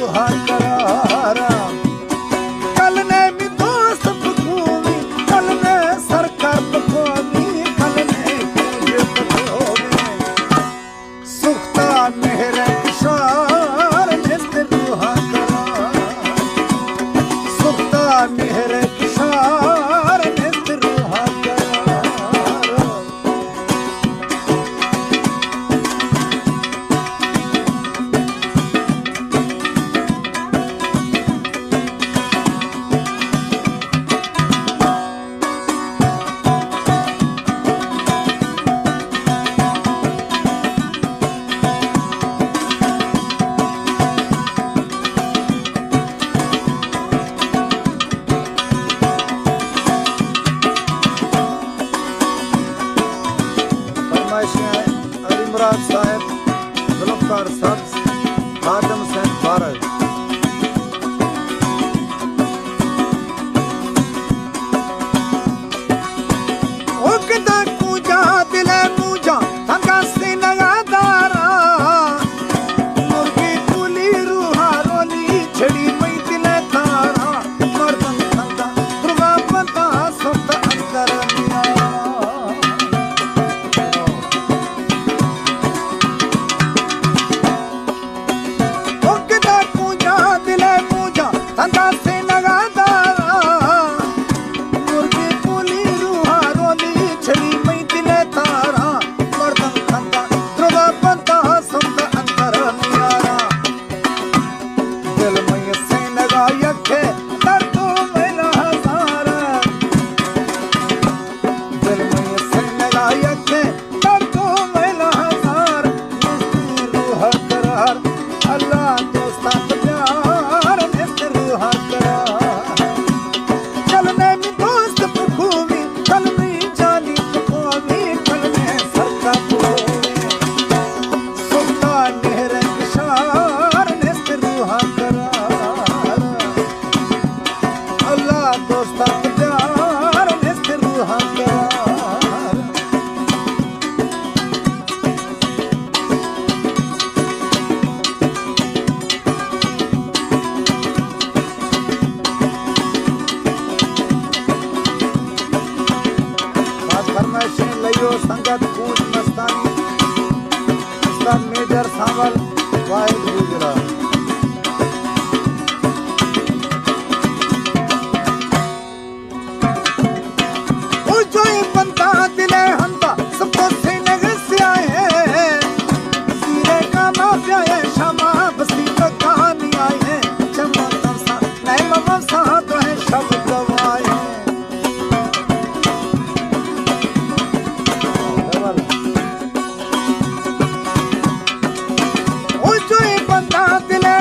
रूहा करारा कल ने भी दोस्त पखोवी कल ने सरकार पखोवी कल ने पूजे पखोवे सुखता मेरे किशार निस्त रूहा करारा सुखता मेरे किशार निस्त रूहा करारा अली मुराद साहब जुल्फकार साहब खादम से भारत ओकदा पूजा दिले पूजा थका से नगादारा मुर्गी तुली रूहा रोली छड़ी मई दिले तारा मर्दन थंदा दुर्गा पता सब अंतर मिया थंदा से नगादारा मुर्गी पुली रूहा रोली छड़ी मई दिले तारा मर्दन थंदा ध्रुवा पता सब अंतर नियारा दिल मई से नगा यखे दर्दो मेरा हजारा दिल मई से नगा यखे दर्दो मेरा हजार निस्ती रूहा करार अल्लाह दोस्ता संगत कूद मस्तानी उस्ताद मेजर सांवल वाहिद गुजरात उजोई बंदा दिले हंदा सबको से नगर से आए हैं सीरे का माफिया है शमा बस्ती का कहानी आए हैं चम्मा तमसा नए ममा साथ है शब्द गवाए हैं दिले